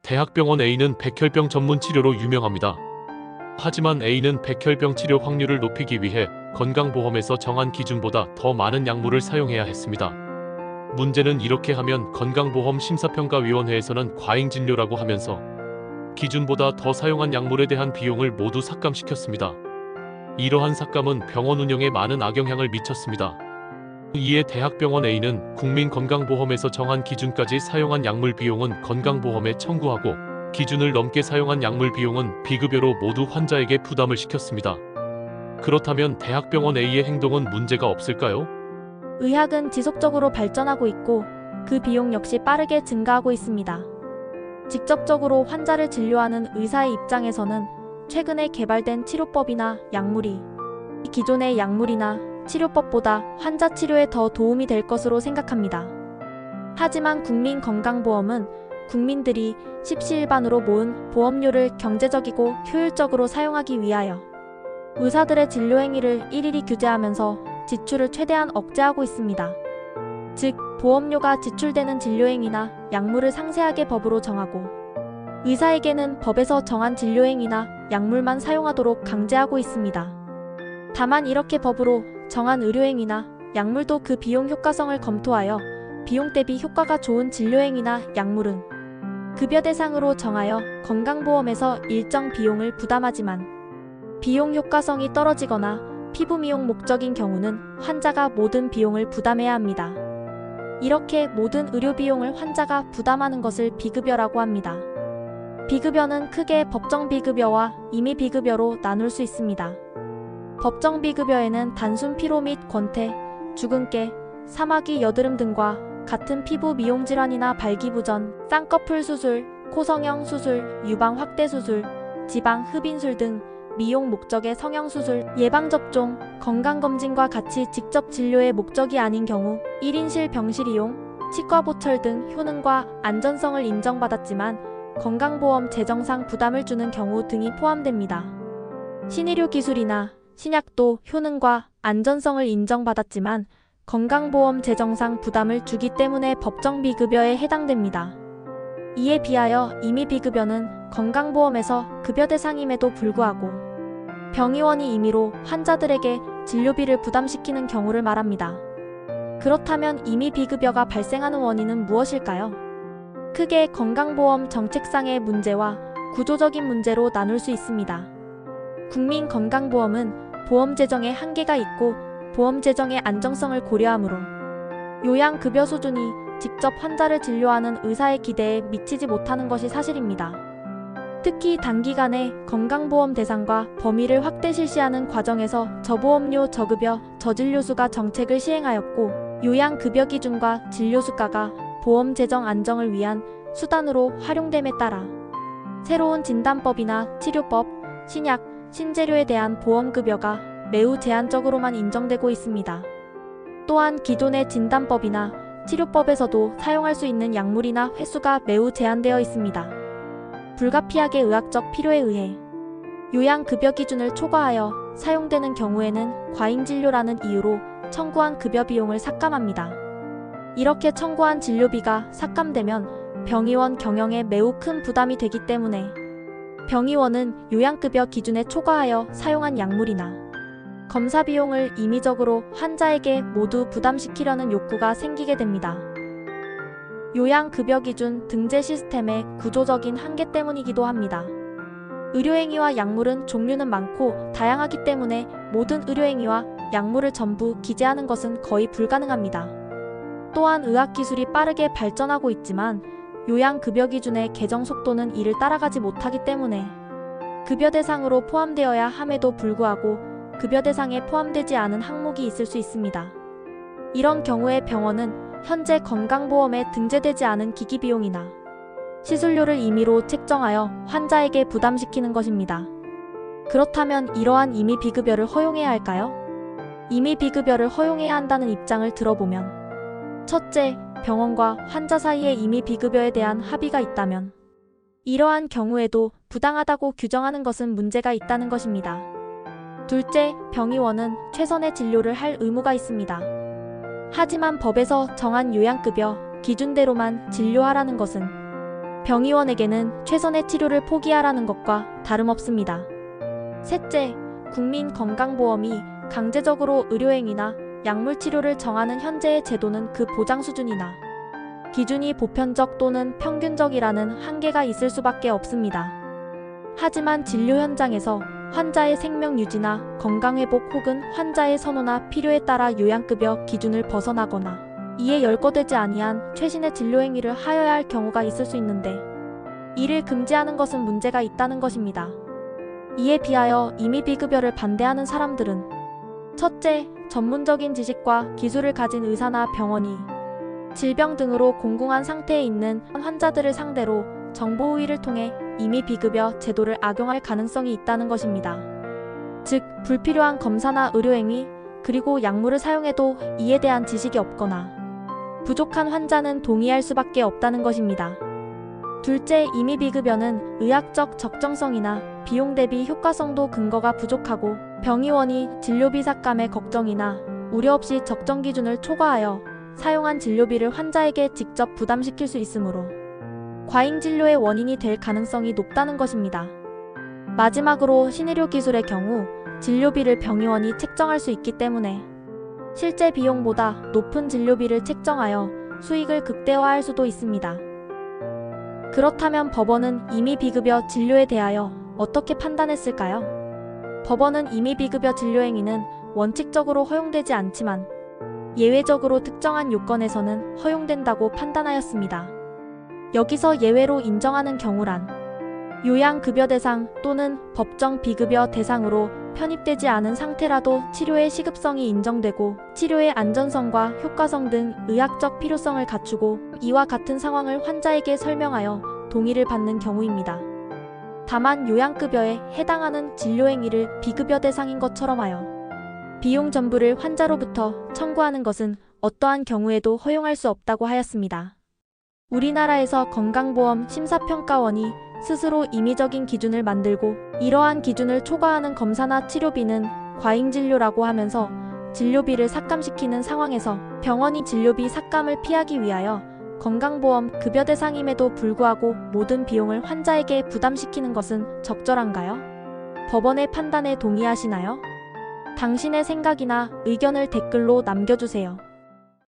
대학병원 A는 백혈병 전문 치료로 유명합니다. 하지만 A는 백혈병 치료 확률을 높이기 위해 건강보험에서 정한 기준보다 더 많은 약물을 사용해야 했습니다. 문제는 이렇게 하면 건강보험 심사평가위원회에서는 과잉진료라고 하면서 기준보다 더 사용한 약물에 대한 비용을 모두 삭감시켰습니다. 이러한 삭감은 병원 운영에 많은 악영향을 미쳤습니다. 이에 대학병원 A는 국민건강보험에서 정한 기준까지 사용한 약물 비용은 건강보험에 청구하고 기준을 넘게 사용한 약물 비용은 비급여로 모두 환자에게 부담을 시켰습니다. 그렇다면 대학병원 A의 행동은 문제가 없을까요? 의학은 지속적으로 발전하고 있고 그 비용 역시 빠르게 증가하고 있습니다. 직접적으로 환자를 진료하는 의사의 입장에서는 최근에 개발된 치료법이나 약물이 기존의 약물이나 치료법보다 환자 치료에 더 도움이 될 것으로 생각합니다. 하지만 국민건강보험은 국민들이 십시일반으로 모은 보험료를 경제적이고 효율적으로 사용하기 위하여 의사들의 진료 행위를 일일이 규제하면서 지출을 최대한 억제하고 있습니다. 즉, 보험료가 지출되는 진료행위나 약물을 상세하게 법으로 정하고 의사에게는 법에서 정한 진료행위나 약물만 사용하도록 강제하고 있습니다. 다만 이렇게 법으로 정한 의료행위나 약물도 그 비용 효과성을 검토하여 비용 대비 효과가 좋은 진료행위나 약물은 급여 대상으로 정하여 건강보험에서 일정 비용을 부담하지만 비용 효과성이 떨어지거나 피부 미용 목적인 경우는 환자가 모든 비용을 부담해야 합니다. 이렇게 모든 의료 비용을 환자가 부담하는 것을 비급여라고 합니다. 비급여는 크게 법정 비급여와 임의 비급여로 나눌 수 있습니다. 법정 비급여에는 단순 피로 및 권태, 주근깨, 사마귀 여드름 등과 같은 피부 미용 질환이나 발기부전, 쌍꺼풀 수술, 코성형 수술, 유방 확대 수술, 지방 흡인술 등 미용 목적의 성형수술, 예방접종, 건강검진과 같이 직접 진료의 목적이 아닌 경우 1인실 병실 이용, 치과보철 등 효능과 안전성을 인정받았지만 건강보험 재정상 부담을 주는 경우 등이 포함됩니다. 신의료 기술이나 신약도 효능과 안전성을 인정받았지만 건강보험 재정상 부담을 주기 때문에 법정 비급여에 해당됩니다. 이에 비하여 임의 비급여는 건강보험에서 급여 대상임에도 불구하고 병의원이 임의로 환자들에게 진료비를 부담시키는 경우를 말합니다. 그렇다면 임의 비급여가 발생하는 원인은 무엇일까요? 크게 건강보험 정책상의 문제와 구조적인 문제로 나눌 수 있습니다. 국민건강보험은 보험 재정에 한계가 있고 보험 재정의 안정성을 고려하므로 요양급여 수준이 직접 환자를 진료하는 의사의 기대에 미치지 못하는 것이 사실입니다. 특히 단기간에 건강보험 대상과 범위를 확대 실시하는 과정에서 저보험료, 저급여, 저진료수가 정책을 시행하였고 요양급여 기준과 진료수가가 보험 재정 안정을 위한 수단으로 활용됨에 따라 새로운 진단법이나 치료법, 신약, 신재료에 대한 보험급여가 매우 제한적으로만 인정되고 있습니다. 또한 기존의 진단법이나 치료법에서도 사용할 수 있는 약물이나 횟수가 매우 제한되어 있습니다. 불가피하게 의학적 필요에 의해 요양급여 기준을 초과하여 사용되는 경우에는 과잉진료라는 이유로 청구한 급여 비용을 삭감합니다. 이렇게 청구한 진료비가 삭감되면 병의원 경영에 매우 큰 부담이 되기 때문에 병의원은 요양급여 기준에 초과하여 사용한 약물이나 검사 비용을 임의적으로 환자에게 모두 부담시키려는 욕구가 생기게 됩니다. 요양급여 기준 등재 시스템의 구조적인 한계 때문이기도 합니다. 의료행위와 약물은 종류는 많고 다양하기 때문에 모든 의료행위와 약물을 전부 기재하는 것은 거의 불가능합니다. 또한 의학기술이 빠르게 발전하고 있지만 요양급여 기준의 개정 속도는 이를 따라가지 못하기 때문에 급여 대상으로 포함되어야 함에도 불구하고 급여 대상에 포함되지 않은 항목이 있을 수 있습니다. 이런 경우에 병원은 현재 건강보험에 등재되지 않은 기기비용이나 시술료를 임의로 책정하여 환자에게 부담시키는 것입니다. 그렇다면 이러한 임의 비급여를 허용해야 할까요? 임의 비급여를 허용해야 한다는 입장을 들어보면 첫째, 병원과 환자 사이에 임의 비급여에 대한 합의가 있다면 이러한 경우에도 부당하다고 규정하는 것은 문제가 있다는 것입니다. 둘째, 병의원은 최선의 진료를 할 의무가 있습니다. 하지만 법에서 정한 요양급여 기준대로만 진료하라는 것은 병의원에게는 최선의 치료를 포기하라는 것과 다름없습니다. 셋째, 국민건강보험이 강제적으로 의료행위나 약물 치료를 정하는 현재의 제도는 그 보장 수준이나 기준이 보편적 또는 평균적이라는 한계가 있을 수밖에 없습니다. 하지만 진료 현장에서 환자의 생명 유지나 건강회복 혹은 환자의 선호나 필요에 따라 요양급여 기준을 벗어나거나 이에 열거되지 아니한 최신의 진료 행위를 하여야 할 경우가 있을 수 있는데 이를 금지하는 것은 문제가 있다는 것입니다. 이에 비하여 임의비급여를 반대하는 사람들은 첫째, 전문적인 지식과 기술을 가진 의사나 병원이 질병 등으로 공공한 상태에 있는 환자들을 상대로 정보우위를 통해 임의비급여 제도를 악용할 가능성이 있다는 것입니다. 즉, 불필요한 검사나 의료행위, 그리고 약물을 사용해도 이에 대한 지식이 없거나 부족한 환자는 동의할 수밖에 없다는 것입니다. 둘째, 임의비급여는 의학적 적정성이나 비용 대비 효과성도 근거가 부족하고 병의원이 진료비 삭감의 걱정이나 우려 없이 적정 기준을 초과하여 사용한 진료비를 환자에게 직접 부담시킬 수 있으므로 과잉 진료의 원인이 될 가능성이 높다는 것입니다. 마지막으로 신의료 기술의 경우 진료비를 병의원이 책정할 수 있기 때문에 실제 비용보다 높은 진료비를 책정하여 수익을 극대화할 수도 있습니다. 그렇다면 법원은 임의비급여 진료에 대하여 어떻게 판단했을까요? 법원은 임의비급여 진료 행위는 원칙적으로 허용되지 않지만 예외적으로 특정한 요건에서는 허용된다고 판단하였습니다. 여기서 예외로 인정하는 경우란 요양급여 대상 또는 법정 비급여 대상으로 편입되지 않은 상태라도 치료의 시급성이 인정되고 치료의 안전성과 효과성 등 의학적 필요성을 갖추고 이와 같은 상황을 환자에게 설명하여 동의를 받는 경우입니다. 다만 요양급여에 해당하는 진료행위를 비급여 대상인 것처럼 하여 비용 전부를 환자로부터 청구하는 것은 어떠한 경우에도 허용할 수 없다고 하였습니다. 우리나라에서 건강보험 심사평가원이 스스로 임의적인 기준을 만들고 이러한 기준을 초과하는 검사나 치료비는 과잉진료라고 하면서 진료비를 삭감시키는 상황에서 병원이 진료비 삭감을 피하기 위하여 건강보험 급여 대상임에도 불구하고 모든 비용을 환자에게 부담시키는 것은 적절한가요? 법원의 판단에 동의하시나요? 당신의 생각이나 의견을 댓글로 남겨주세요.